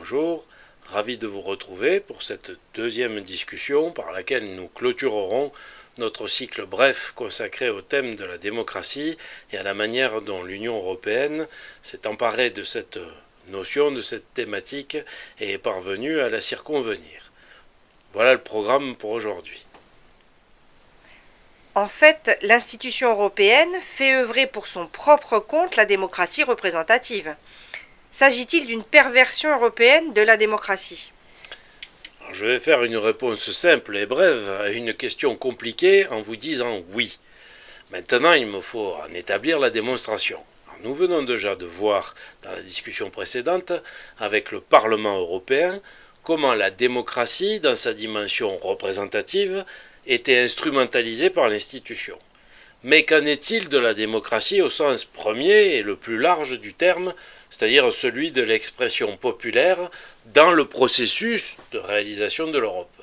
bonjour, ravi de vous retrouver pour cette deuxième discussion par laquelle nous clôturerons notre cycle bref consacré au thème de la démocratie et à la manière dont l'Union européenne s'est emparée de cette notion, de cette thématique et est parvenue à la circonvenir. Voilà le programme pour aujourd'hui. En fait, l'institution européenne fait œuvrer pour son propre compte la démocratie représentative. S'agit-il d'une perversion européenne de la démocratie ? Alors, je vais faire une réponse simple et brève à une question compliquée en vous disant oui. Maintenant, il me faut en établir la démonstration. Alors, nous venons déjà de voir dans la discussion précédente avec le Parlement européen comment la démocratie, dans sa dimension représentative, était instrumentalisée par l'institution. Mais qu'en est-il de la démocratie au sens premier et le plus large du terme, c'est-à-dire celui de l'expression populaire dans le processus de réalisation de l'Europe ?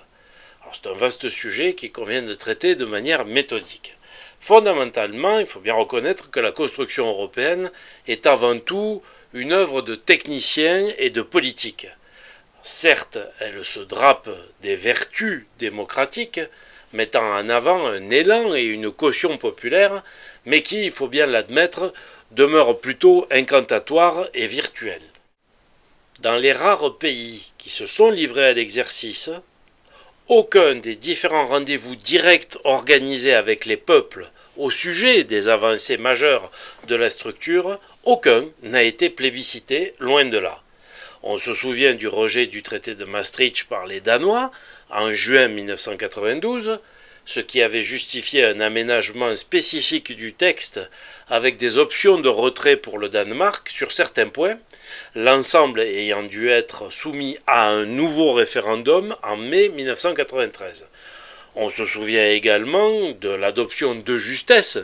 Alors c'est un vaste sujet qu'il convient de traiter de manière méthodique. Fondamentalement, il faut bien reconnaître que la construction européenne est avant tout une œuvre de techniciens et de politiques. Certes, elle se drape des vertus démocratiques, mettant en avant un élan et une caution populaire, mais qui, il faut bien l'admettre, demeure plutôt incantatoire et virtuelle. Dans les rares pays qui se sont livrés à l'exercice, aucun des différents rendez-vous directs organisés avec les peuples au sujet des avancées majeures de la structure, aucun n'a été plébiscité, loin de là. On se souvient du rejet du traité de Maastricht par les Danois en juin 1992, ce qui avait justifié un aménagement spécifique du texte avec des options de retrait pour le Danemark sur certains points, l'ensemble ayant dû être soumis à un nouveau référendum en mai 1993. On se souvient également de l'adoption de justesse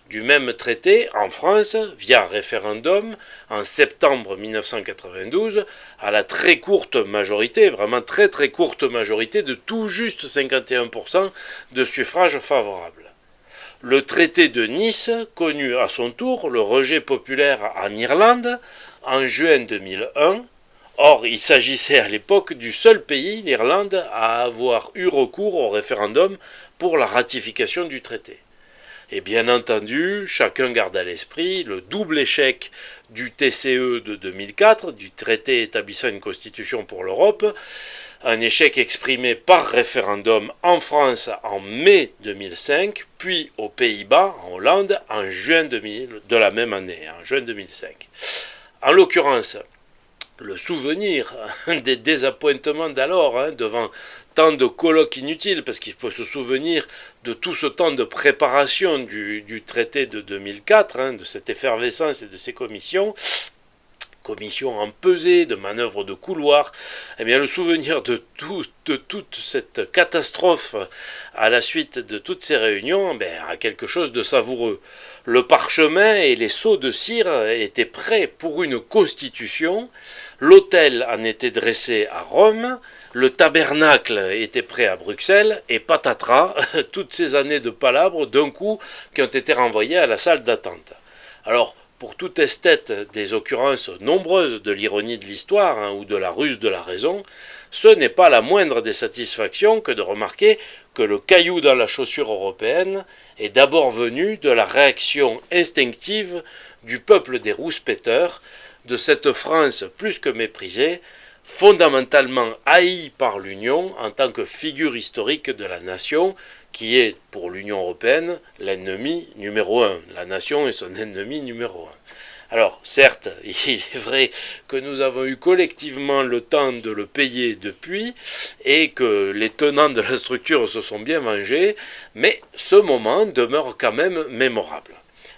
du même traité en France via référendum en septembre 1992 à la très courte majorité, vraiment très très courte majorité de tout juste 51% de suffrages favorables. Le traité de Nice connut à son tour le rejet populaire en Irlande en juin 2001. Or, il s'agissait à l'époque du seul pays, l'Irlande, à avoir eu recours au référendum pour la ratification du traité. Et bien entendu, chacun garde à l'esprit le double échec du TCE de 2004, du traité établissant une constitution pour l'Europe, un échec exprimé par référendum en France en mai 2005, puis aux Pays-Bas, en Hollande, en juin 2000, de la même année, en juin 2005. En l'occurrence, le souvenir des désappointements d'alors, devant tant de colloques inutiles, parce qu'il faut se souvenir de tout ce temps de préparation du traité de 2004, de cette effervescence et de ces commissions empesées, de manœuvres de couloir, eh bien le souvenir de toute cette catastrophe à la suite de toutes ces réunions a quelque chose de savoureux. Le parchemin et les seaux de cire étaient prêts pour une constitution, l'autel en était dressé à Rome, le tabernacle était prêt à Bruxelles, et patatras, toutes ces années de palabres d'un coup qui ont été renvoyées à la salle d'attente. Alors, pour tout esthète des occurrences nombreuses de l'ironie de l'histoire ou de la ruse de la raison, ce n'est pas la moindre des satisfactions que de remarquer que le caillou dans la chaussure européenne est d'abord venu de la réaction instinctive du peuple des rouspéteurs, de cette France plus que méprisée, fondamentalement haïe par l'Union en tant que figure historique de la nation, qui est pour l'Union européenne l'ennemi numéro un. La nation est son ennemi numéro un. Alors, certes, il est vrai que nous avons eu collectivement le temps de le payer depuis et que les tenants de la structure se sont bien vengés, mais ce moment demeure quand même mémorable.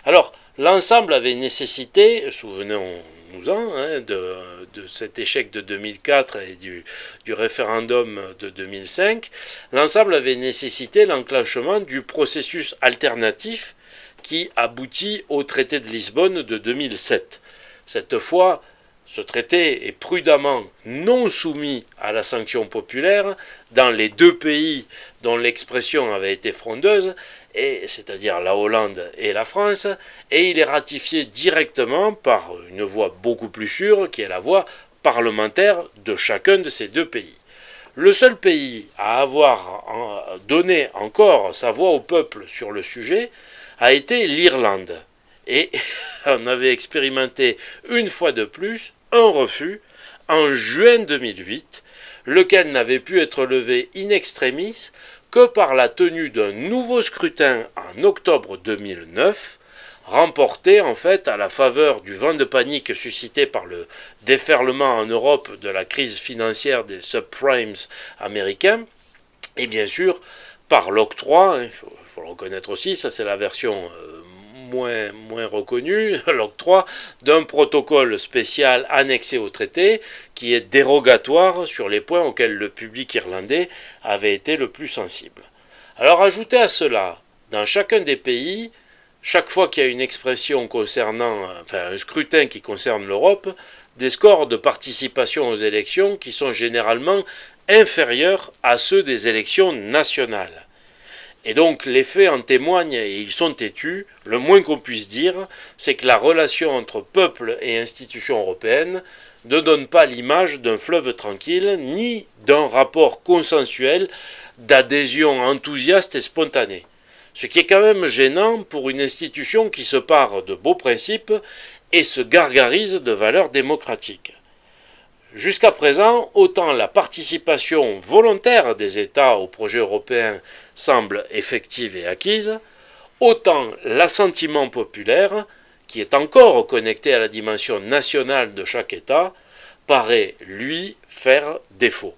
Alors, l'ensemble avait nécessité, souvenons-nous-en, de cet échec de 2004 et du référendum de 2005, l'ensemble avait nécessité l'enclenchement du processus alternatif qui aboutit au traité de Lisbonne de 2007. Cette fois, ce traité est prudemment non soumis à la sanction populaire dans les deux pays dont l'expression avait été frondeuse, c'est-à-dire la Hollande et la France, et il est ratifié directement par une voie beaucoup plus sûre, qui est la voie parlementaire de chacun de ces deux pays. Le seul pays à avoir donné encore sa voix au peuple sur le sujet a été l'Irlande. Et on avait expérimenté une fois de plus un refus en juin 2008, lequel n'avait pu être levé in extremis que par la tenue d'un nouveau scrutin en octobre 2009, remporté en fait à la faveur du vent de panique suscité par le déferlement en Europe de la crise financière des subprimes américains, et bien sûr par l'octroi, il faut le reconnaître aussi, ça c'est la version moins reconnu, l'octroi d'un protocole spécial annexé au traité qui est dérogatoire sur les points auxquels le public irlandais avait été le plus sensible. Alors ajoutez à cela, dans chacun des pays, chaque fois qu'il y a une expression concernant, un scrutin qui concerne l'Europe, des scores de participation aux élections qui sont généralement inférieurs à ceux des élections nationales. Et donc les faits en témoignent et ils sont têtus. Le moins qu'on puisse dire, c'est que la relation entre peuple et institutions européennes ne donne pas l'image d'un fleuve tranquille, ni d'un rapport consensuel d'adhésion enthousiaste et spontanée. Ce qui est quand même gênant pour une institution qui se pare de beaux principes et se gargarise de valeurs démocratiques. Jusqu'à présent, autant la participation volontaire des États au projet européen semble effective et acquise, autant l'assentiment populaire, qui est encore connecté à la dimension nationale de chaque État, paraît, lui, faire défaut.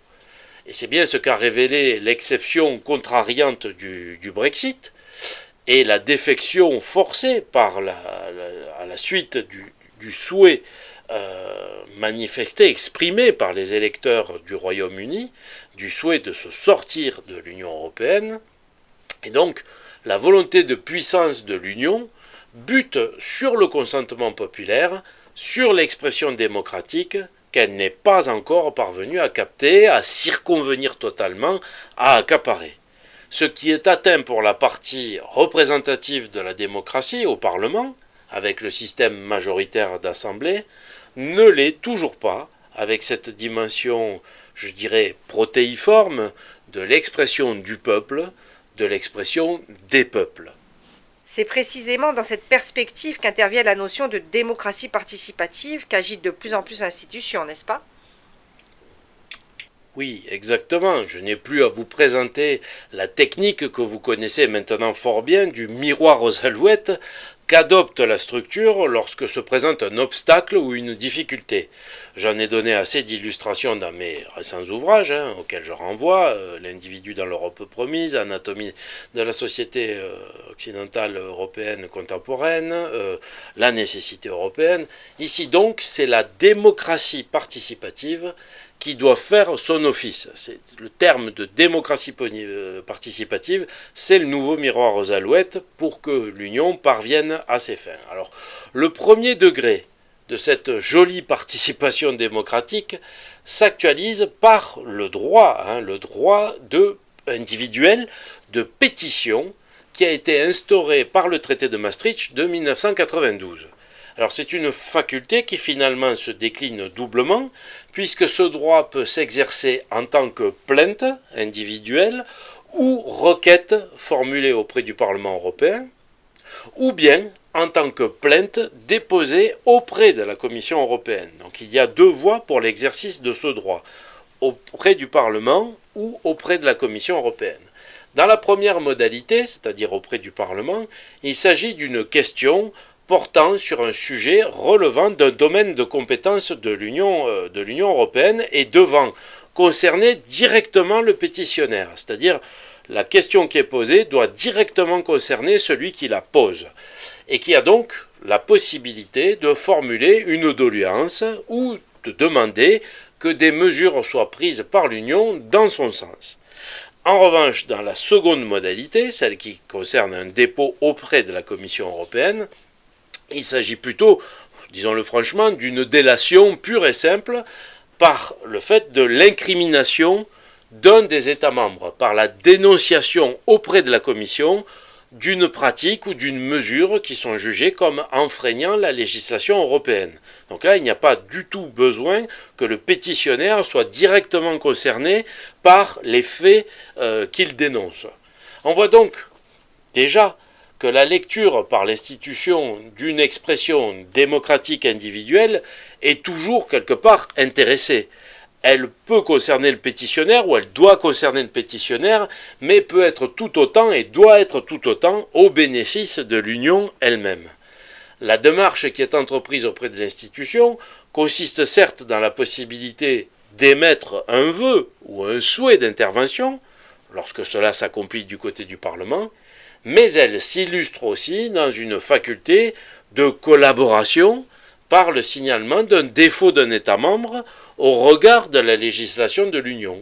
Et c'est bien ce qu'a révélé l'exception contrariante du Brexit et la défection forcée à la suite du souhait manifesté, exprimé par les électeurs du Royaume-Uni, du souhait de se sortir de l'Union européenne. Et donc, la volonté de puissance de l'Union bute sur le consentement populaire, sur l'expression démocratique qu'elle n'est pas encore parvenue à capter, à circonvenir totalement, à accaparer. Ce qui est atteint pour la partie représentative de la démocratie au Parlement, avec le système majoritaire d'assemblée, ne l'est toujours pas avec cette dimension, je dirais, protéiforme de l'expression du peuple, de l'expression des peuples. C'est précisément dans cette perspective qu'intervient la notion de démocratie participative qu'agite de plus en plus l'institution, n'est-ce pas ? Oui, exactement. Je n'ai plus à vous présenter la technique que vous connaissez maintenant fort bien du miroir aux alouettes qu'adopte la structure lorsque se présente un obstacle ou une difficulté. J'en ai donné assez d'illustrations dans mes récents ouvrages, auxquels je renvoie, L'individu dans l'Europe promise, Anatomie de la société occidentale européenne contemporaine, La nécessité européenne. Ici donc, c'est la démocratie participative qui doit faire son office. C'est le terme de démocratie participative, c'est le nouveau miroir aux alouettes pour que l'Union parvienne à ses fins. Alors, le premier degré de cette jolie participation démocratique s'actualise par le droit individuel de pétition qui a été instauré par le traité de Maastricht de 1992. Alors c'est une faculté qui finalement se décline doublement, puisque ce droit peut s'exercer en tant que plainte individuelle ou requête formulée auprès du Parlement européen, ou bien en tant que plainte déposée auprès de la Commission européenne. Donc il y a deux voies pour l'exercice de ce droit, auprès du Parlement ou auprès de la Commission européenne. Dans la première modalité, c'est-à-dire auprès du Parlement, il s'agit d'une question portant sur un sujet relevant d'un domaine de compétence de l'Union européenne et devant concerner directement le pétitionnaire. C'est-à-dire, la question qui est posée doit directement concerner celui qui la pose et qui a donc la possibilité de formuler une doléance ou de demander que des mesures soient prises par l'Union dans son sens. En revanche, dans la seconde modalité, celle qui concerne un dépôt auprès de la Commission européenne, il s'agit plutôt, disons-le franchement, d'une délation pure et simple par le fait de l'incrimination d'un des États membres, par la dénonciation auprès de la Commission d'une pratique ou d'une mesure qui sont jugées comme enfreignant la législation européenne. Donc là, il n'y a pas du tout besoin que le pétitionnaire soit directement concerné par les faits qu'il dénonce. On voit donc déjà que la lecture par l'institution d'une expression démocratique individuelle est toujours quelque part intéressée. Elle peut concerner le pétitionnaire ou elle doit concerner le pétitionnaire, mais peut être tout autant et doit être tout autant au bénéfice de l'Union elle-même. La démarche qui est entreprise auprès de l'institution consiste certes dans la possibilité d'émettre un vœu ou un souhait d'intervention, lorsque cela s'accomplit du côté du Parlement, mais elle s'illustre aussi dans une faculté de collaboration par le signalement d'un défaut d'un État membre au regard de la législation de l'Union,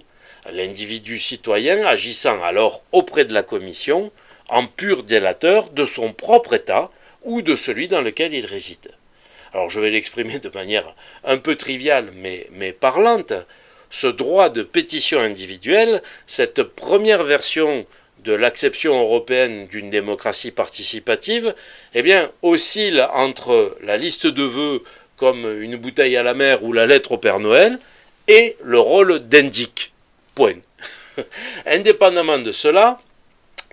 l'individu citoyen agissant alors auprès de la Commission en pur délateur de son propre État ou de celui dans lequel il réside. Alors je vais l'exprimer de manière un peu triviale mais parlante. Ce droit de pétition individuelle, cette première version de l'acception européenne d'une démocratie participative, eh bien, oscille entre la liste de vœux comme une bouteille à la mer ou la lettre au Père Noël et le rôle d'indique. Point. Indépendamment de cela,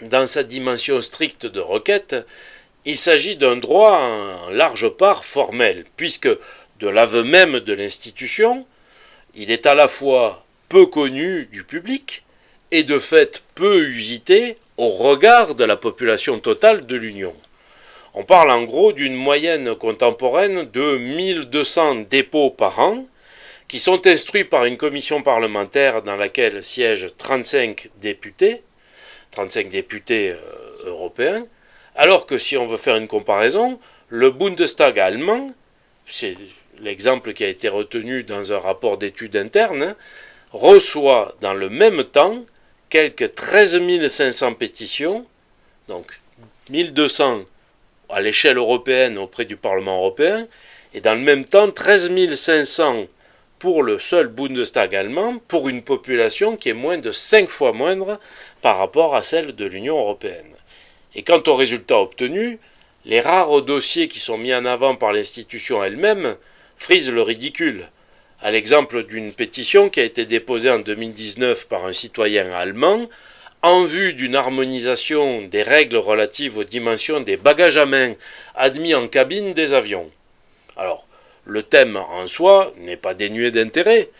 dans sa dimension stricte de requête, il s'agit d'un droit en large part formel, puisque de l'aveu même de l'institution, il est à la fois peu connu du public et de fait peu usité au regard de la population totale de l'Union. On parle en gros d'une moyenne contemporaine de 1200 dépôts par an, qui sont instruits par une commission parlementaire dans laquelle siègent 35 députés européens, alors que si on veut faire une comparaison, le Bundestag allemand, c'est l'exemple qui a été retenu dans un rapport d'études internes, reçoit dans le même temps quelques 13 500 pétitions, donc 1200 à l'échelle européenne auprès du Parlement européen, et dans le même temps 13 500 pour le seul Bundestag allemand, pour une population qui est moins de 5 fois moindre par rapport à celle de l'Union européenne. Et quant aux résultats obtenus, les rares dossiers qui sont mis en avant par l'institution elle-même frisent le ridicule. À l'exemple d'une pétition qui a été déposée en 2019 par un citoyen allemand en vue d'une harmonisation des règles relatives aux dimensions des bagages à main admis en cabine des avions. Alors, le thème en soi n'est pas dénué d'intérêt,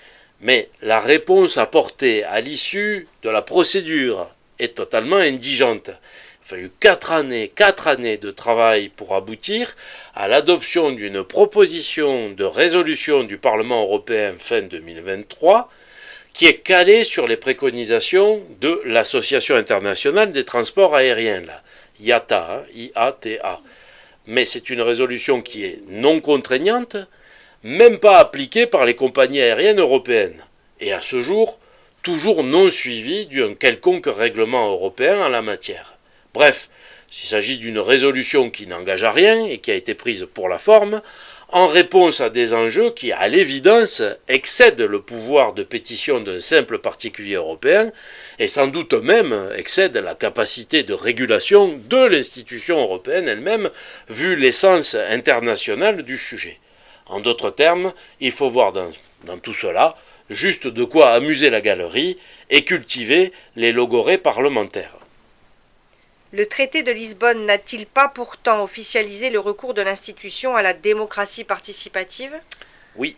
mais la réponse apportée à l'issue de la procédure est totalement indigente. Il a fallu 4 années de travail pour aboutir à l'adoption d'une proposition de résolution du Parlement européen fin 2023 qui est calée sur les préconisations de l'Association internationale des transports aériens, la IATA, IATA. Mais c'est une résolution qui est non contraignante, même pas appliquée par les compagnies aériennes européennes, et à ce jour, toujours non suivie d'un quelconque règlement européen en la matière. Bref, il s'agit d'une résolution qui n'engage à rien et qui a été prise pour la forme, en réponse à des enjeux qui, à l'évidence, excèdent le pouvoir de pétition d'un simple particulier européen, et sans doute même excèdent la capacité de régulation de l'institution européenne elle-même, vu l'essence internationale du sujet. En d'autres termes, il faut voir dans tout cela juste de quoi amuser la galerie et cultiver les logorées parlementaires. Le traité de Lisbonne n'a-t-il pas pourtant officialisé le recours de l'institution à la démocratie participative ? Oui,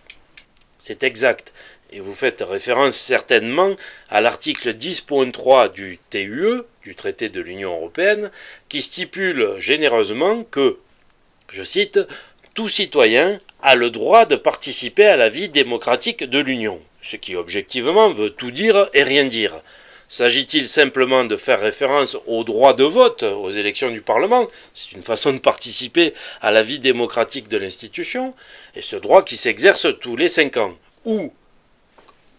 c'est exact. Et vous faites référence certainement à l'article 10.3 du TUE, du traité de l'Union européenne, qui stipule généreusement que, je cite, « tout citoyen a le droit de participer à la vie démocratique de l'Union », ce qui objectivement veut tout dire et rien dire. S'agit-il simplement de faire référence au droit de vote aux élections du Parlement ? C'est une façon de participer à la vie démocratique de l'institution, et ce droit qui s'exerce tous les 5 ans. Ou,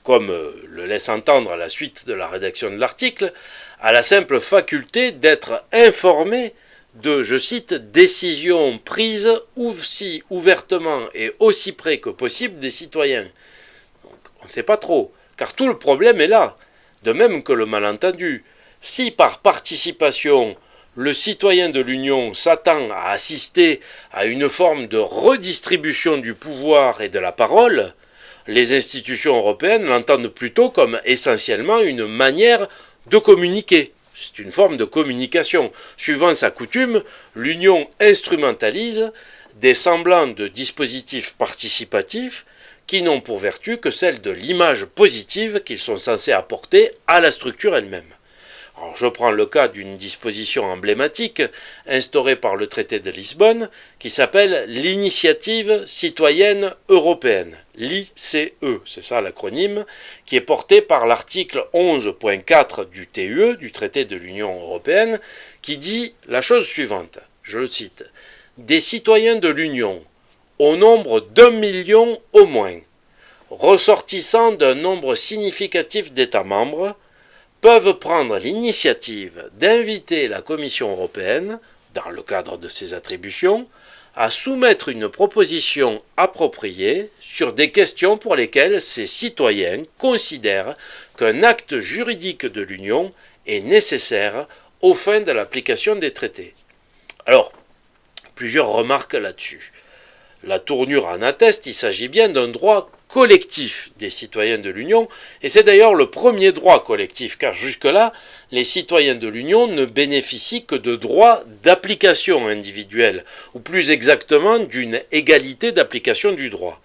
comme le laisse entendre à la suite de la rédaction de l'article, à la simple faculté d'être informé de, je cite, décisions prises aussi ouvertement et aussi près que possible des citoyens. Donc, on ne sait pas trop, car tout le problème est là. De même que le malentendu, si par participation, le citoyen de l'Union s'attend à assister à une forme de redistribution du pouvoir et de la parole, les institutions européennes l'entendent plutôt comme essentiellement une manière de communiquer. C'est une forme de communication. Suivant sa coutume, l'Union instrumentalise des semblants de dispositifs participatifs qui n'ont pour vertu que celle de l'image positive qu'ils sont censés apporter à la structure elle-même. Alors, je prends le cas d'une disposition emblématique instaurée par le traité de Lisbonne qui s'appelle l'Initiative citoyenne européenne, l'ICE, c'est ça l'acronyme, qui est portée par l'article 11.4 du TUE, du traité de l'Union européenne, qui dit la chose suivante, je le cite, « Des citoyens de l'Union, au nombre d'1 million au moins, ressortissant d'un nombre significatif d'États membres, peuvent prendre l'initiative d'inviter la Commission européenne, dans le cadre de ses attributions, à soumettre une proposition appropriée sur des questions pour lesquelles ces citoyens considèrent qu'un acte juridique de l'Union est nécessaire aux fins de l'application des traités. » Alors, plusieurs remarques là-dessus. La tournure en atteste, il s'agit bien d'un droit collectif des citoyens de l'Union, et c'est d'ailleurs le premier droit collectif, car jusque-là, les citoyens de l'Union ne bénéficient que de droits d'application individuelle, ou plus exactement d'une égalité d'application du droit.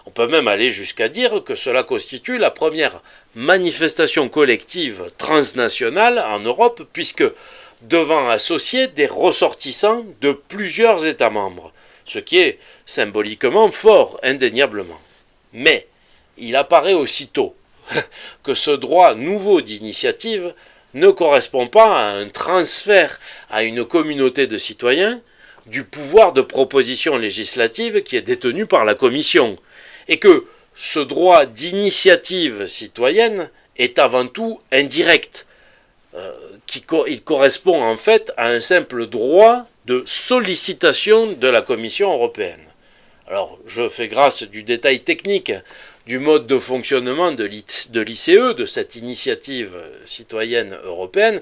On peut même aller jusqu'à dire que cela constitue la première manifestation collective transnationale en Europe, puisque devant associer des ressortissants de plusieurs États membres, ce qui est symboliquement fort, indéniablement. Mais il apparaît aussitôt que ce droit nouveau d'initiative ne correspond pas à un transfert à une communauté de citoyens du pouvoir de proposition législative qui est détenu par la Commission, et que ce droit d'initiative citoyenne est avant tout indirect. Il correspond en fait à un simple droit de sollicitation de la Commission européenne. Alors, je fais grâce du détail technique du mode de fonctionnement de l'ICE, de cette initiative citoyenne européenne,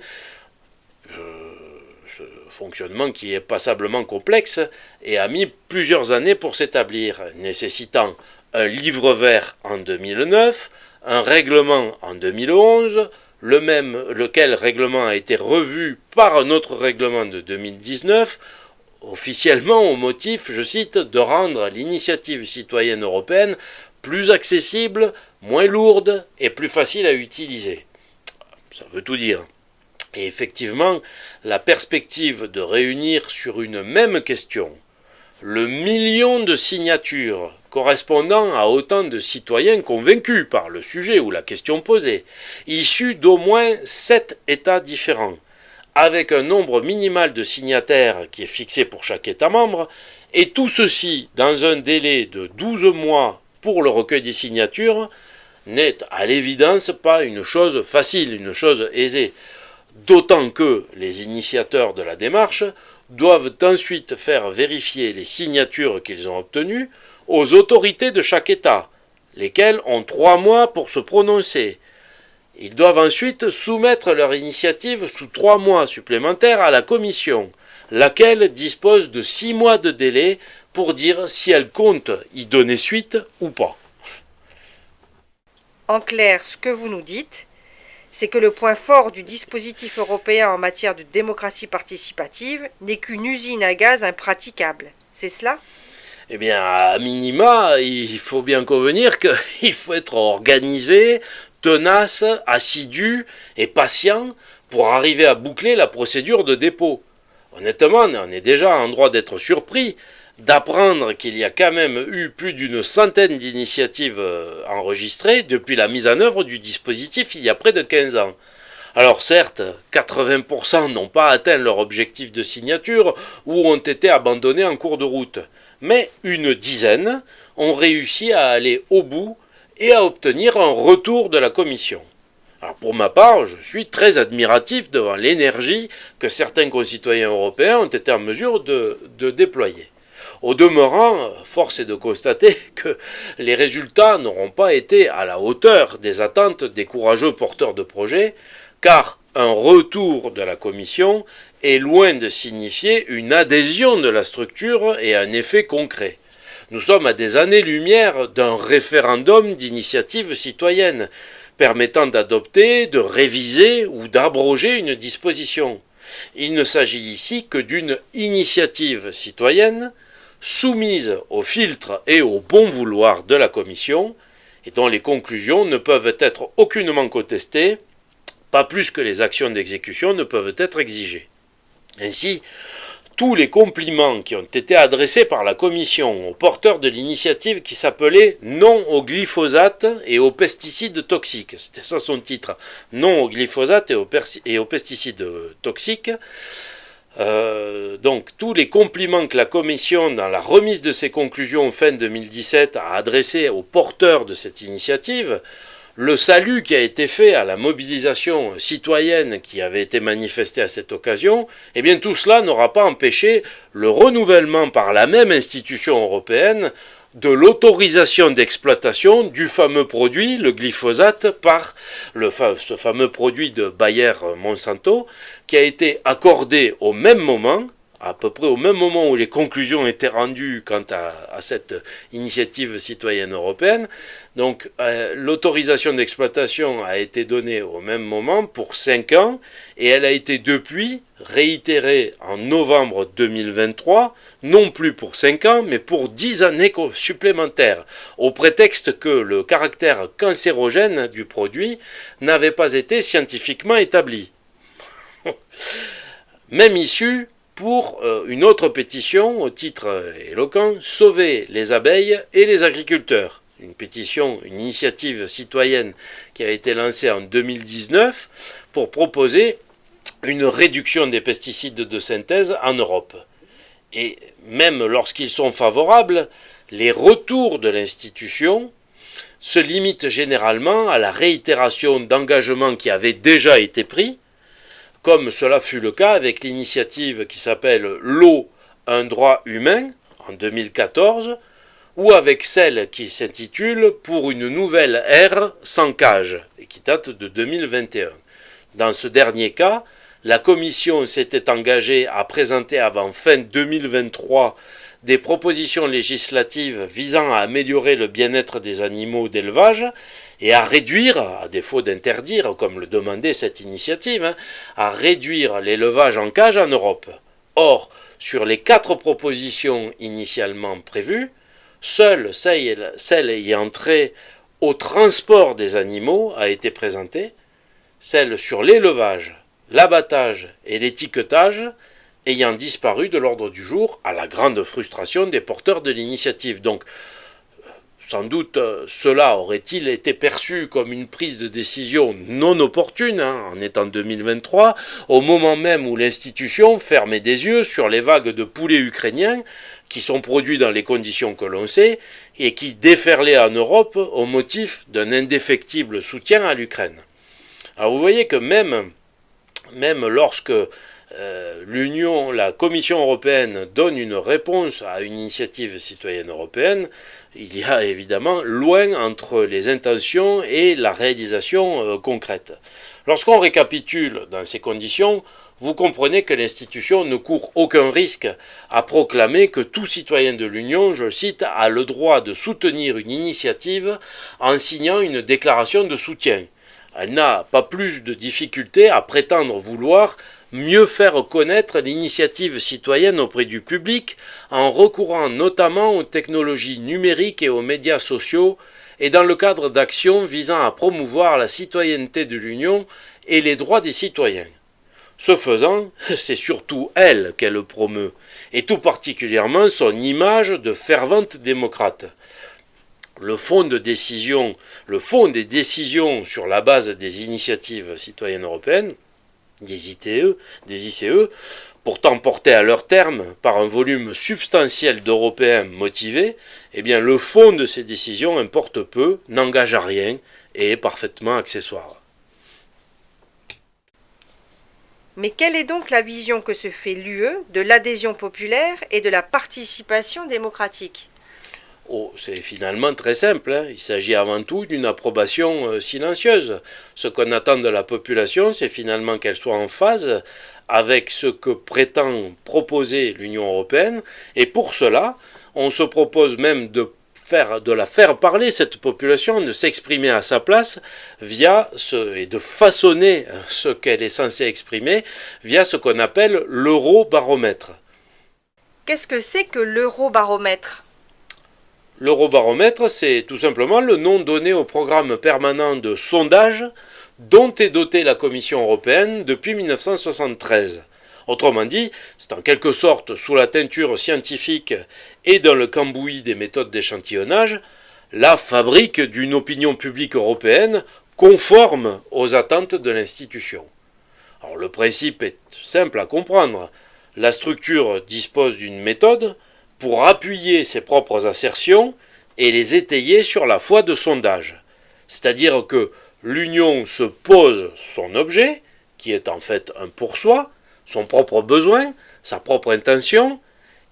ce fonctionnement qui est passablement complexe et a mis plusieurs années pour s'établir, nécessitant un livre vert en 2009, un règlement en 2011, lequel règlement a été revu par un autre règlement de 2019, officiellement au motif, je cite, de rendre l'initiative citoyenne européenne plus accessible, moins lourde et plus facile à utiliser. Ça veut tout dire. Et effectivement, la perspective de réunir sur une même question le million de signatures correspondant à autant de citoyens convaincus par le sujet ou la question posée, issus d'au moins 7 États différents, avec un nombre minimal de signataires qui est fixé pour chaque État membre, et tout ceci dans un délai de 12 mois pour le recueil des signatures, n'est à l'évidence pas une chose facile, une chose aisée. D'autant que les initiateurs de la démarche doivent ensuite faire vérifier les signatures qu'ils ont obtenues aux autorités de chaque État, lesquelles ont 3 mois pour se prononcer. Ils doivent ensuite soumettre leur initiative sous 3 mois supplémentaires à la Commission, laquelle dispose de 6 mois de délai pour dire si elle compte y donner suite ou pas. En clair, ce que vous nous dites, c'est que le point fort du dispositif européen en matière de démocratie participative n'est qu'une usine à gaz impraticable. C'est cela ? Eh bien, à minima, il faut bien convenir qu'il faut être organisé, tenace, assidu et patient pour arriver à boucler la procédure de dépôt. Honnêtement, on est déjà en droit d'être surpris d'apprendre qu'il y a quand même eu plus d'une centaine d'initiatives enregistrées depuis la mise en œuvre du dispositif il y a près de 15 ans. Alors certes, 80% n'ont pas atteint leur objectif de signature ou ont été abandonnés en cours de route, mais une dizaine ont réussi à aller au bout et à obtenir un retour de la Commission. Alors pour ma part, je suis très admiratif devant l'énergie que certains concitoyens européens ont été en mesure de déployer. Au demeurant, force est de constater que les résultats n'auront pas été à la hauteur des attentes des courageux porteurs de projets, car un retour de la Commission est loin de signifier une adhésion de la structure et un effet concret. Nous sommes à des années-lumière d'un référendum d'initiative citoyenne, permettant d'adopter, de réviser ou d'abroger une disposition. Il ne s'agit ici que d'une initiative citoyenne soumise au filtre et au bon vouloir de la Commission et dont les conclusions ne peuvent être aucunement contestées, pas plus que les actions d'exécution ne peuvent être exigées. Ainsi, tous les compliments qui ont été adressés par la Commission aux porteurs de l'initiative qui s'appelait Non au glyphosate et aux pesticides toxiques, c'était ça son titre, Non au glyphosate et aux pesticides toxiques, donc tous les compliments que la Commission, dans la remise de ses conclusions fin 2017, a adressés aux porteurs de cette initiative, le salut qui a été fait à la mobilisation citoyenne qui avait été manifestée à cette occasion, eh bien tout cela n'aura pas empêché le renouvellement par la même institution européenne de l'autorisation d'exploitation du fameux produit, le glyphosate, par ce fameux produit de Bayer Monsanto, qui a été accordé au même moment, à peu près au même moment où les conclusions étaient rendues quant à cette initiative citoyenne européenne. Donc l'autorisation d'exploitation a été donnée au même moment pour 5 ans et elle a été depuis réitérée en novembre 2023, non plus pour 5 ans mais pour 10 années supplémentaires, au prétexte que le caractère cancérogène du produit n'avait pas été scientifiquement établi. Même issue pour une autre pétition au titre éloquent, Sauver les abeilles et les agriculteurs. Une pétition, une initiative citoyenne qui a été lancée en 2019 pour proposer une réduction des pesticides de synthèse en Europe. Et même lorsqu'ils sont favorables, les retours de l'institution se limitent généralement à la réitération d'engagements qui avaient déjà été pris, comme cela fut le cas avec l'initiative qui s'appelle L'eau, un droit humain, en 2014, ou avec celle qui s'intitule Pour une nouvelle ère sans cage, et qui date de 2021. Dans ce dernier cas, la Commission s'était engagée à présenter avant fin 2023 des propositions législatives visant à améliorer le bien-être des animaux d'élevage et à réduire, à défaut d'interdire, comme le demandait cette initiative, à réduire l'élevage en cage en Europe. Or, sur les 4 propositions initialement prévues, seule celle ayant trait au transport des animaux a été présentée, celle sur l'élevage, l'abattage et l'étiquetage ayant disparu de l'ordre du jour à la grande frustration des porteurs de l'initiative. Donc, sans doute cela aurait-il été perçu comme une prise de décision non opportune, en étant 2023, au moment même où l'institution fermait des yeux sur les vagues de poulets ukrainiens qui sont produits dans les conditions que l'on sait et qui déferlaient en Europe au motif d'un indéfectible soutien à l'Ukraine. Alors vous voyez que même lorsque la Commission européenne donne une réponse à une initiative citoyenne européenne, il y a évidemment loin entre les intentions et la réalisation concrète. Lorsqu'on récapitule dans ces conditions, vous comprenez que l'institution ne court aucun risque à proclamer que tout citoyen de l'Union, je cite, a le droit de soutenir une initiative en signant une déclaration de soutien. Elle n'a pas plus de difficulté à prétendre vouloir mieux faire connaître l'initiative citoyenne auprès du public en recourant notamment aux technologies numériques et aux médias sociaux et dans le cadre d'actions visant à promouvoir la citoyenneté de l'Union et les droits des citoyens. Ce faisant, c'est surtout elle qu'elle promeut, et tout particulièrement son image de fervente démocrate. Le fond des décisions sur la base des initiatives citoyennes européennes, des ICE, pourtant portés à leur terme par un volume substantiel d'Européens motivés, eh bien le fond de ces décisions importe peu, n'engage à rien et est parfaitement accessoire. Mais quelle est donc la vision que se fait l'UE de l'adhésion populaire et de la participation démocratique ? Oh, c'est finalement très simple, hein. Il s'agit avant tout d'une approbation silencieuse. Ce qu'on attend de la population, c'est finalement qu'elle soit en phase avec ce que prétend proposer l'Union européenne, et pour cela, on se propose même de la faire parler, cette population, de s'exprimer à sa place et de façonner ce qu'elle est censée exprimer via ce qu'on appelle l'eurobaromètre. Qu'est-ce que c'est que l'eurobaromètre? L'eurobaromètre, c'est tout simplement le nom donné au programme permanent de sondage dont est dotée la Commission européenne depuis 1973. Autrement dit, c'est en quelque sorte sous la teinture scientifique et dans le cambouis des méthodes d'échantillonnage, la fabrique d'une opinion publique européenne conforme aux attentes de l'institution. Alors le principe est simple à comprendre. La structure dispose d'une méthode pour appuyer ses propres assertions et les étayer sur la foi de sondage. C'est-à-dire que l'Union se pose son objet, qui est en fait un pour soi, son propre besoin, sa propre intention,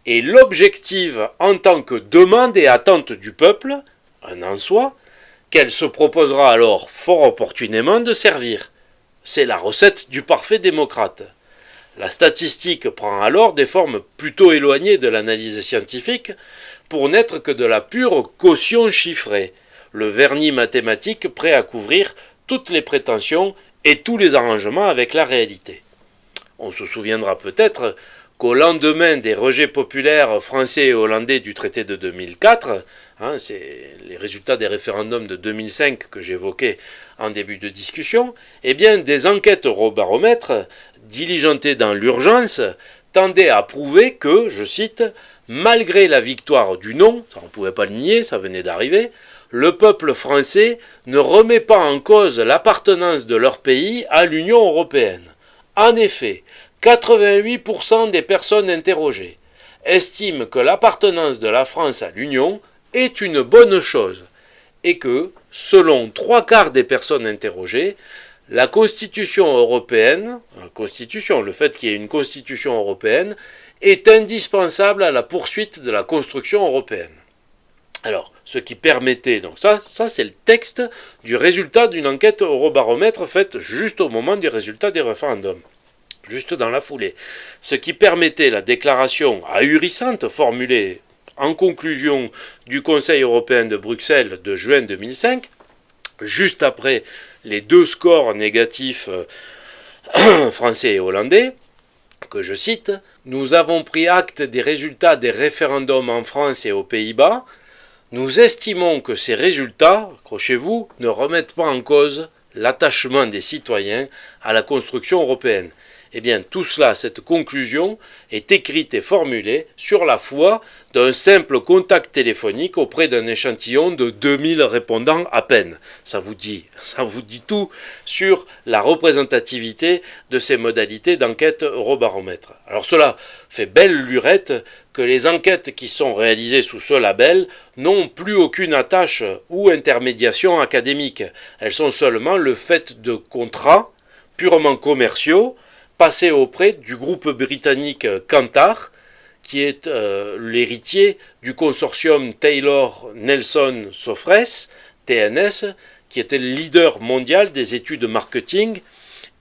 et l'objective en tant que demande et attente du peuple, un en soi, qu'elle se proposera alors fort opportunément de servir. C'est la recette du parfait démocrate. La statistique prend alors des formes plutôt éloignées de l'analyse scientifique pour n'être que de la pure caution chiffrée, le vernis mathématique prêt à couvrir toutes les prétentions et tous les arrangements avec la réalité. On se souviendra peut-être qu'au lendemain des rejets populaires français et hollandais du traité de 2004, c'est les résultats des référendums de 2005 que j'évoquais en début de discussion, eh bien des enquêtes Eurobaromètre, diligentées dans l'urgence, tendaient à prouver que, je cite, malgré la victoire du non, ça on ne pouvait pas le nier, ça venait d'arriver, le peuple français ne remet pas en cause l'appartenance de leur pays à l'Union européenne. En effet, 88% des personnes interrogées estiment que l'appartenance de la France à l'Union est une bonne chose et que, selon 3/4 des personnes interrogées, la Constitution européenne, le fait qu'il y ait une Constitution européenne, est indispensable à la poursuite de la construction européenne. Alors, ce qui permettait, donc ça c'est le texte du résultat d'une enquête Eurobaromètre faite juste au moment du résultat des référendums, juste dans la foulée. Ce qui permettait la déclaration ahurissante formulée en conclusion du Conseil européen de Bruxelles de juin 2005, juste après les 2 scores négatifs français et hollandais, que je cite, « Nous avons pris acte des résultats des référendums en France et aux Pays-Bas. Nous estimons que ces résultats, accrochez-vous, ne remettent pas en cause l'attachement des citoyens à la construction européenne. » Eh bien, tout cela, cette conclusion, est écrite et formulée sur la foi d'un simple contact téléphonique auprès d'un échantillon de 2000 répondants à peine. Ça vous dit tout sur la représentativité de ces modalités d'enquête Eurobaromètre. Alors cela fait belle lurette que les enquêtes qui sont réalisées sous ce label n'ont plus aucune attache ou intermédiation académique. Elles sont seulement le fait de contrats purement commerciaux passé auprès du groupe britannique Kantar, qui est l'héritier du consortium Taylor Nelson Sofres, TNS, qui était le leader mondial des études marketing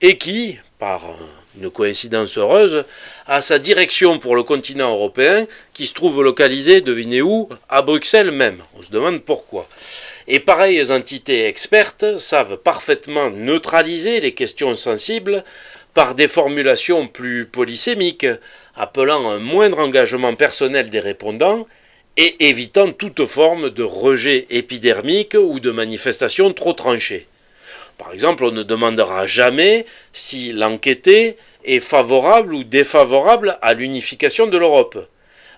et qui, par une coïncidence heureuse, a sa direction pour le continent européen qui se trouve localisée, devinez où, à Bruxelles même. On se demande pourquoi. Et pareilles entités expertes savent parfaitement neutraliser les questions sensibles par des formulations plus polysémiques, appelant un moindre engagement personnel des répondants et évitant toute forme de rejet épidermique ou de manifestation trop tranchée. Par exemple, on ne demandera jamais si l'enquêté est favorable ou défavorable à l'unification de l'Europe,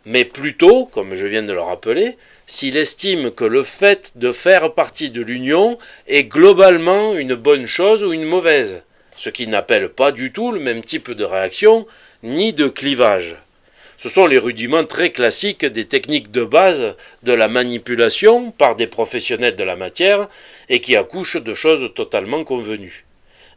mais plutôt, comme je viens de le rappeler, s'il estime que le fait de faire partie de l'Union est globalement une bonne chose ou une mauvaise, ce qui n'appelle pas du tout le même type de réaction ni de clivage. Ce sont les rudiments très classiques des techniques de base de la manipulation par des professionnels de la matière et qui accouchent de choses totalement convenues.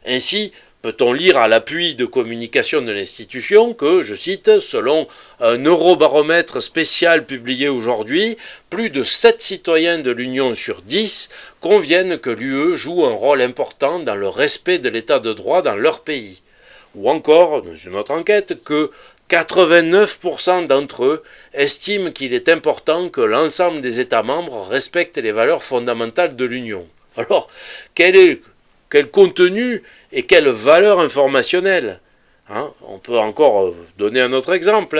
Ainsi, peut-on lire à l'appui de communication de l'institution que, je cite, selon un eurobaromètre spécial publié aujourd'hui, plus de 7 citoyens de l'Union sur 10 conviennent que l'UE joue un rôle important dans le respect de l'état de droit dans leur pays. Ou encore, dans une autre enquête, que 89% d'entre eux estiment qu'il est important que l'ensemble des États membres respectent les valeurs fondamentales de l'Union. Alors, quel contenu et quelle valeur informationnelle, on peut encore donner un autre exemple.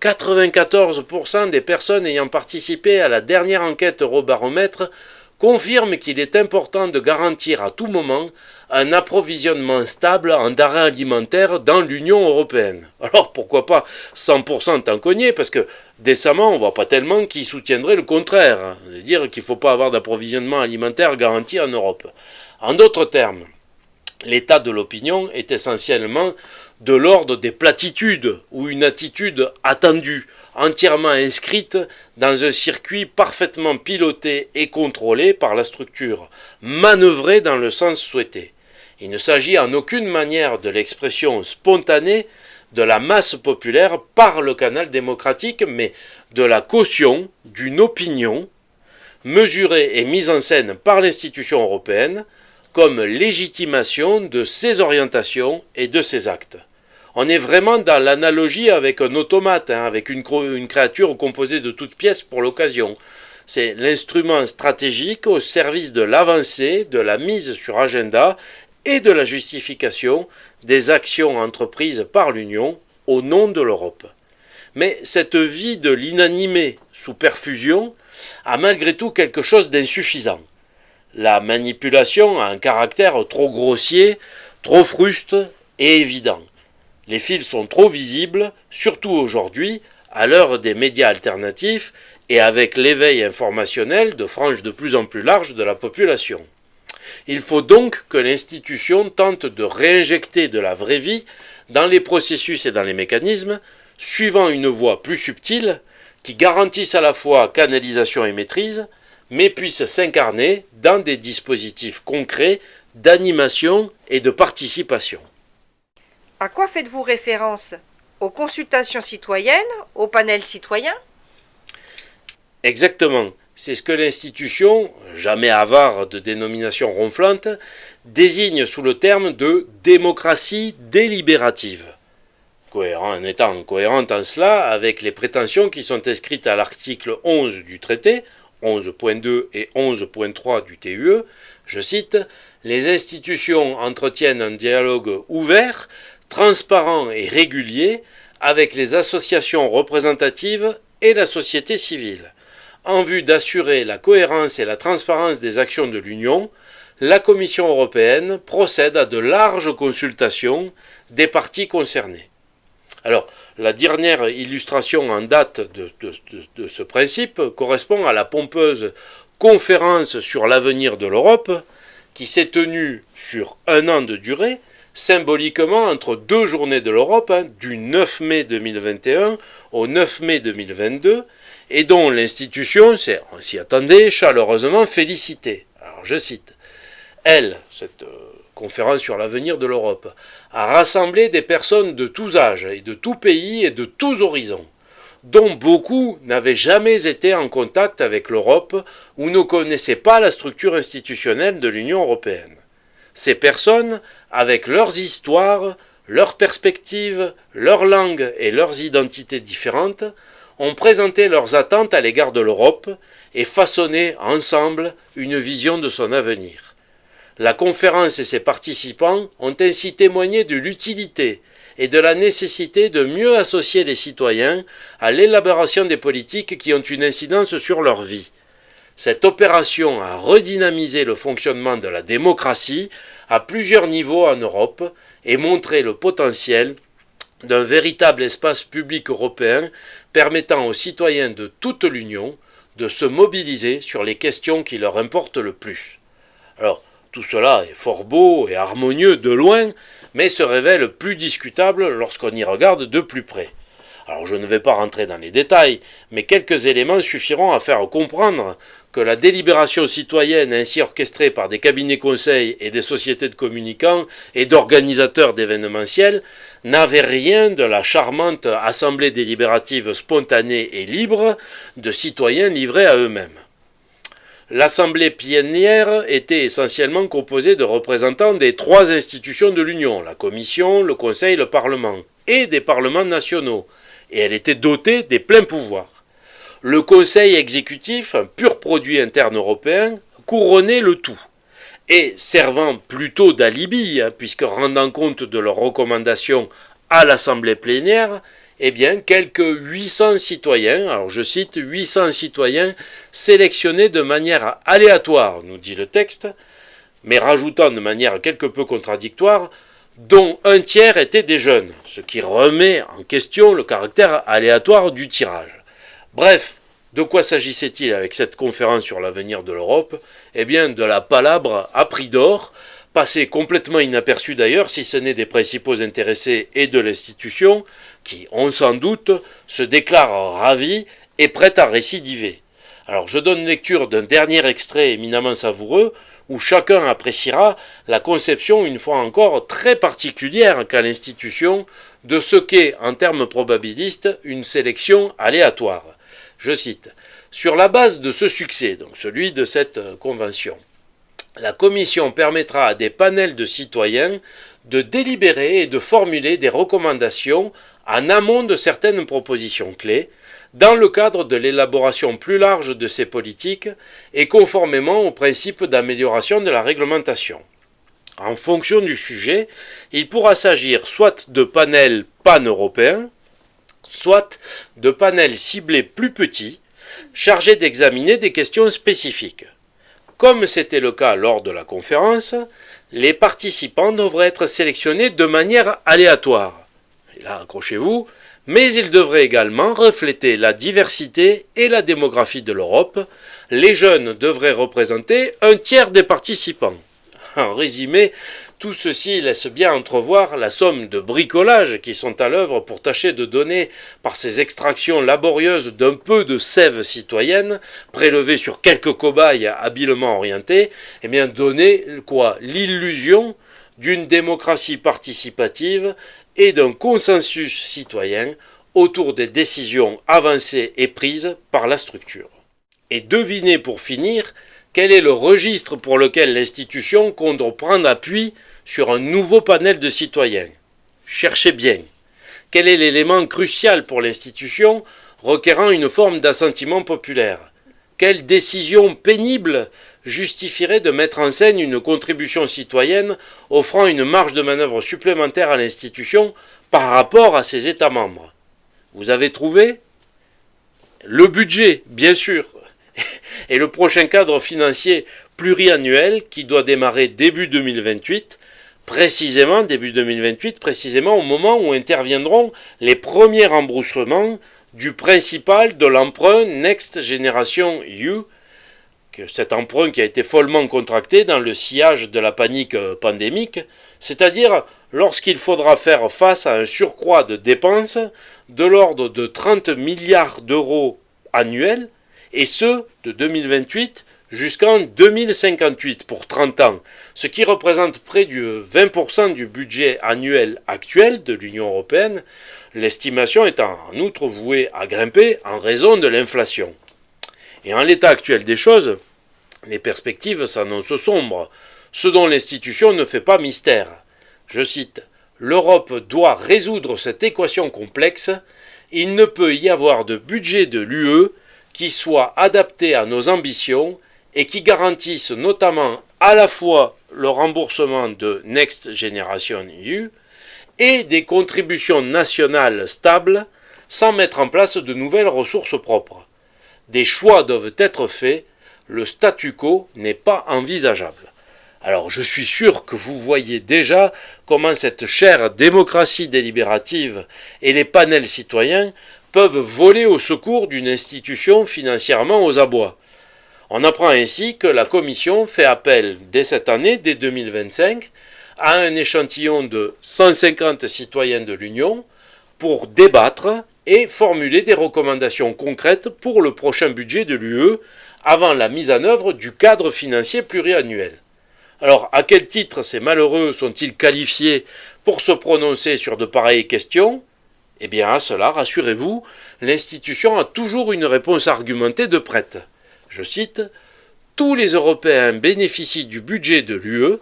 94% des personnes ayant participé à la dernière enquête Eurobaromètre confirment qu'il est important de garantir à tout moment un approvisionnement stable en denrées alimentaires dans l'Union européenne. Alors pourquoi pas 100% tant qu'on y est, parce que décemment on ne voit pas tellement qui soutiendrait le contraire, dire qu'il ne faut pas avoir d'approvisionnement alimentaire garanti en Europe. En d'autres termes, l'état de l'opinion est essentiellement de l'ordre des platitudes ou une attitude attendue, entièrement inscrite dans un circuit parfaitement piloté et contrôlé par la structure, manœuvré dans le sens souhaité. Il ne s'agit en aucune manière de l'expression spontanée de la masse populaire par le canal démocratique, mais de la caution d'une opinion mesurée et mise en scène par l'institution européenne comme légitimation de ses orientations et de ses actes. On est vraiment dans l'analogie avec un automate, avec une créature composée de toutes pièces pour l'occasion. C'est l'instrument stratégique au service de l'avancée, de la mise sur agenda et de la justification des actions entreprises par l'Union au nom de l'Europe. Mais cette vie de l'inanimé sous perfusion a malgré tout quelque chose d'insuffisant. La manipulation a un caractère trop grossier, trop fruste et évident. Les fils sont trop visibles, surtout aujourd'hui, à l'heure des médias alternatifs et avec l'éveil informationnel de franges de plus en plus larges de la population. Il faut donc que l'institution tente de réinjecter de la vraie vie dans les processus et dans les mécanismes, suivant une voie plus subtile qui garantisse à la fois canalisation et maîtrise, mais puisse s'incarner dans des dispositifs concrets d'animation et de participation. À quoi faites-vous référence? Aux consultations citoyennes? Aux panels citoyens? Exactement. C'est ce que l'institution, jamais avare de dénomination ronflante, désigne sous le terme de démocratie délibérative. En étant cohérente en cela avec les prétentions qui sont inscrites à l'article 11 du traité, 11.2 et 11.3 du TUE, je cite, « Les institutions entretiennent un dialogue ouvert, transparent et régulier avec les associations représentatives et la société civile. En vue d'assurer la cohérence et la transparence des actions de l'Union, la Commission européenne procède à de larges consultations des parties concernées. » Alors, la dernière illustration en date de ce principe correspond à la pompeuse conférence sur l'avenir de l'Europe qui s'est tenue sur 1 an de durée, symboliquement entre 2 journées de l'Europe, du 9 mai 2021 au 9 mai 2022, et dont l'institution on s'y attendait, chaleureusement félicitée. Alors je cite, elle, cette conférence sur l'avenir de l'Europe, a rassemblé des personnes de tous âges et de tous pays et de tous horizons, dont beaucoup n'avaient jamais été en contact avec l'Europe ou ne connaissaient pas la structure institutionnelle de l'Union européenne. Ces personnes, avec leurs histoires, leurs perspectives, leurs langues et leurs identités différentes, ont présenté leurs attentes à l'égard de l'Europe et façonné ensemble une vision de son avenir. La conférence et ses participants ont ainsi témoigné de l'utilité et de la nécessité de mieux associer les citoyens à l'élaboration des politiques qui ont une incidence sur leur vie. Cette opération a redynamisé le fonctionnement de la démocratie à plusieurs niveaux en Europe et montré le potentiel d'un véritable espace public européen permettant aux citoyens de toute l'Union de se mobiliser sur les questions qui leur importent le plus. Alors, tout cela est fort beau et harmonieux de loin, mais se révèle plus discutable lorsqu'on y regarde de plus près. Alors je ne vais pas rentrer dans les détails, mais quelques éléments suffiront à faire comprendre que la délibération citoyenne ainsi orchestrée par des cabinets conseils et des sociétés de communicants et d'organisateurs d'événementiels n'avait rien de la charmante assemblée délibérative spontanée et libre de citoyens livrés à eux-mêmes. L'Assemblée plénière était essentiellement composée de représentants des trois institutions de l'Union, la Commission, le Conseil et le Parlement, et des parlements nationaux, et elle était dotée des pleins pouvoirs. Le Conseil exécutif, un pur produit interne européen, couronnait le tout, et servant plutôt d'alibi, puisque rendant compte de leurs recommandations à l'Assemblée plénière, eh bien, quelques 800 citoyens, alors je cite, 800 citoyens sélectionnés de manière aléatoire, nous dit le texte, mais rajoutant de manière quelque peu contradictoire, dont un tiers étaient des jeunes, ce qui remet en question le caractère aléatoire du tirage. Bref, de quoi s'agissait-il avec cette conférence sur l'avenir de l'Europe ? Eh bien, de la palabre à prix d'or, passée complètement inaperçue d'ailleurs, si ce n'est des principaux intéressés et de l'institution, qui, on s'en doute, se déclarent ravis et prêts à récidiver. Alors, je donne lecture d'un dernier extrait éminemment savoureux, où chacun appréciera la conception, une fois encore, très particulière qu'a l'institution de ce qu'est, en termes probabilistes, une sélection aléatoire. Je cite, « Sur la base de ce succès, donc celui de cette convention, la Commission permettra à des panels de citoyens de délibérer et de formuler des recommandations en amont de certaines propositions clés, dans le cadre de l'élaboration plus large de ces politiques et conformément aux principes d'amélioration de la réglementation. En fonction du sujet, il pourra s'agir soit de panels pan-européens, soit de panels ciblés plus petits, chargés d'examiner des questions spécifiques. Comme c'était le cas lors de la conférence, les participants devraient être sélectionnés de manière aléatoire. Et là, accrochez-vous, mais ils devraient également refléter la diversité et la démographie de l'Europe. Les jeunes devraient représenter un tiers des participants. En résumé, tout ceci laisse bien entrevoir la somme de bricolage qui sont à l'œuvre pour tâcher de donner, par ces extractions laborieuses d'un peu de sève citoyenne, prélevée sur quelques cobayes habilement orientés, eh bien donner quoi ? L'illusion d'une démocratie participative et d'un consensus citoyen autour des décisions avancées et prises par la structure. Et devinez pour finir quel est le registre pour lequel l'institution compte prendre appui sur un nouveau panel de citoyens. Cherchez bien. Quel est l'élément crucial pour l'institution requérant une forme d'assentiment populaire ? Quelle décision pénible justifierait de mettre en scène une contribution citoyenne offrant une marge de manœuvre supplémentaire à l'institution par rapport à ses États membres ? Vous avez trouvé ? Le budget, bien sûr, et le prochain cadre financier pluriannuel qui doit démarrer début 2028, précisément au moment où interviendront les premiers remboursements du principal de l'emprunt Next Generation EU, cet emprunt qui a été follement contracté dans le sillage de la panique pandémique, c'est-à-dire lorsqu'il faudra faire face à un surcroît de dépenses de l'ordre de 30 milliards d'euros annuels, et ce, de 2028 jusqu'en 2058 pour 30 ans, ce qui représente près de 20% du budget annuel actuel de l'Union européenne, l'estimation étant en outre vouée à grimper en raison de l'inflation. Et en l'état actuel des choses, les perspectives s'annoncent sombres, ce dont l'institution ne fait pas mystère. Je cite, « L'Europe doit résoudre cette équation complexe, il ne peut y avoir de budget de l'UE qui soit adapté à nos ambitions et qui garantisse notamment à la fois le remboursement de Next Generation EU et des contributions nationales stables sans mettre en place de nouvelles ressources propres. Des choix doivent être faits, le statu quo n'est pas envisageable. » Alors je suis sûr que vous voyez déjà comment cette chère démocratie délibérative et les panels citoyens peuvent voler au secours d'une institution financièrement aux abois. On apprend ainsi que la Commission fait appel dès cette année, dès 2025, à un échantillon de 150 citoyens de l'Union pour débattre et formuler des recommandations concrètes pour le prochain budget de l'UE avant la mise en œuvre du cadre financier pluriannuel. Alors, à quel titre ces malheureux sont-ils qualifiés pour se prononcer sur de pareilles questions ? Eh bien, à cela, rassurez-vous, l'institution a toujours une réponse argumentée de prête. Je cite, « Tous les Européens bénéficient du budget de l'UE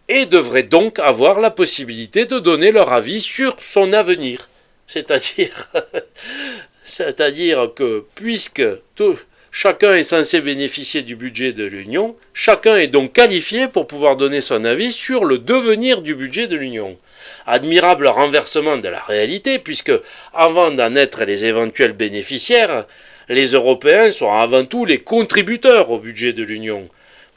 et devraient donc avoir la possibilité de donner leur avis sur son avenir. » C'est-à-dire que puisque chacun est censé bénéficier du budget de l'Union, chacun est donc qualifié pour pouvoir donner son avis sur le devenir du budget de l'Union. Admirable renversement de la réalité, puisque avant d'en être les éventuels bénéficiaires, les Européens sont avant tout les contributeurs au budget de l'Union,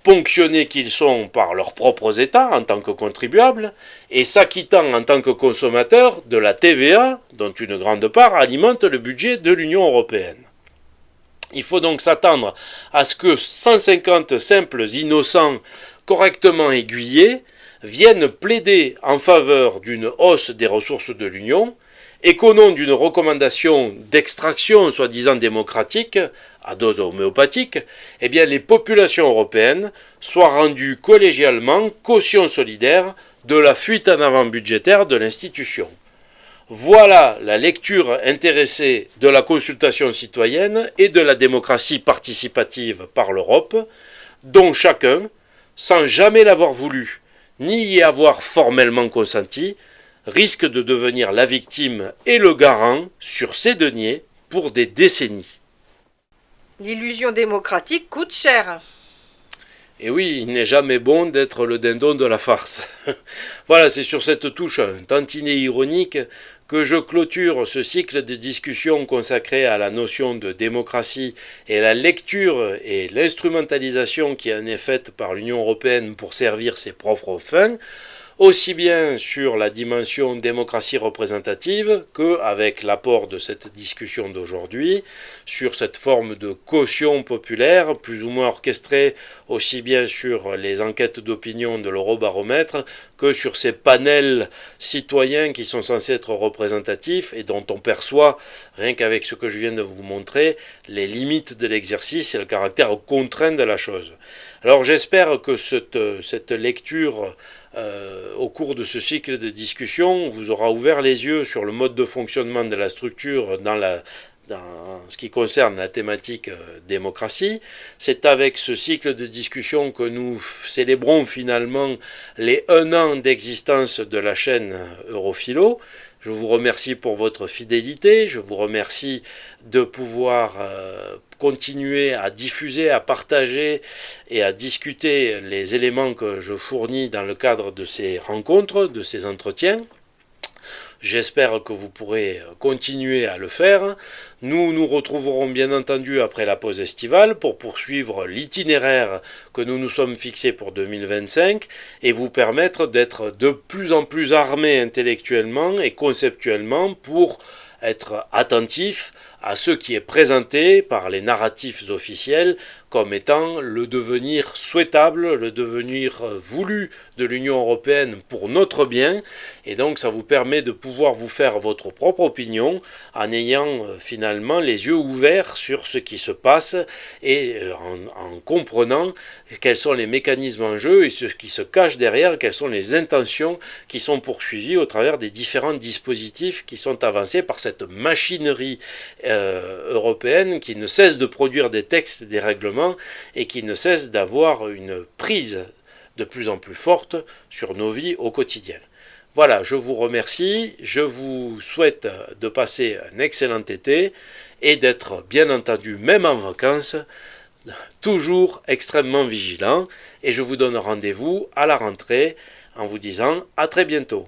ponctionnés qu'ils sont par leurs propres États en tant que contribuables, et s'acquittant en tant que consommateurs de la TVA, dont une grande part alimente le budget de l'Union européenne. Il faut donc s'attendre à ce que 150 simples innocents correctement aiguillés viennent plaider en faveur d'une hausse des ressources de l'Union et qu'au nom d'une recommandation d'extraction soi-disant démocratique, à dose homéopathique, eh bien les populations européennes soient rendues collégialement caution solidaire de la fuite en avant budgétaire de l'institution. Voilà la lecture intéressée de la consultation citoyenne et de la démocratie participative par l'Europe, dont chacun, sans jamais l'avoir voulu, ni y avoir formellement consenti, risque de devenir la victime et le garant sur ses deniers pour des décennies. L'illusion démocratique coûte cher. Et oui, il n'est jamais bon d'être le dindon de la farce. Voilà, c'est sur cette touche un tantinet ironique que je clôture ce cycle de discussions consacré à la notion de démocratie et la lecture et l'instrumentalisation qui en est faite par l'Union européenne pour servir ses propres fins, aussi bien sur la dimension démocratie représentative qu'avec l'apport de cette discussion d'aujourd'hui, sur cette forme de caution populaire, plus ou moins orchestrée aussi bien sur les enquêtes d'opinion de l'Eurobaromètre que sur ces panels citoyens qui sont censés être représentatifs et dont on perçoit, rien qu'avec ce que je viens de vous montrer, les limites de l'exercice et le caractère contraint de la chose. Alors j'espère que cette lecture au cours de ce cycle de discussion vous aura ouvert les yeux sur le mode de fonctionnement de la structure dans ce qui concerne la thématique démocratie. C'est avec ce cycle de discussion que nous célébrons finalement les 1 an d'existence de la chaîne Europhilo. Je vous remercie pour votre fidélité, je vous remercie de pouvoir continuer à diffuser, à partager et à discuter les éléments que je fournis dans le cadre de ces rencontres, de ces entretiens. J'espère que vous pourrez continuer à le faire. Nous nous retrouverons bien entendu après la pause estivale pour poursuivre l'itinéraire que nous nous sommes fixés pour 2025 et vous permettre d'être de plus en plus armés intellectuellement et conceptuellement pour être attentif à ce qui est présenté par les narratifs officiels comme étant le devenir souhaitable, le devenir voulu de l'Union européenne pour notre bien, et donc ça vous permet de pouvoir vous faire votre propre opinion en ayant finalement les yeux ouverts sur ce qui se passe et en comprenant quels sont les mécanismes en jeu et ce qui se cache derrière, quelles sont les intentions qui sont poursuivies au travers des différents dispositifs qui sont avancés par cette machinerie européenne qui ne cesse de produire des textes, des règlements et qui ne cesse d'avoir une prise de plus en plus forte sur nos vies au quotidien. Voilà, je vous remercie, je vous souhaite de passer un excellent été et d'être bien entendu, même en vacances, toujours extrêmement vigilant et je vous donne rendez-vous à la rentrée en vous disant à très bientôt.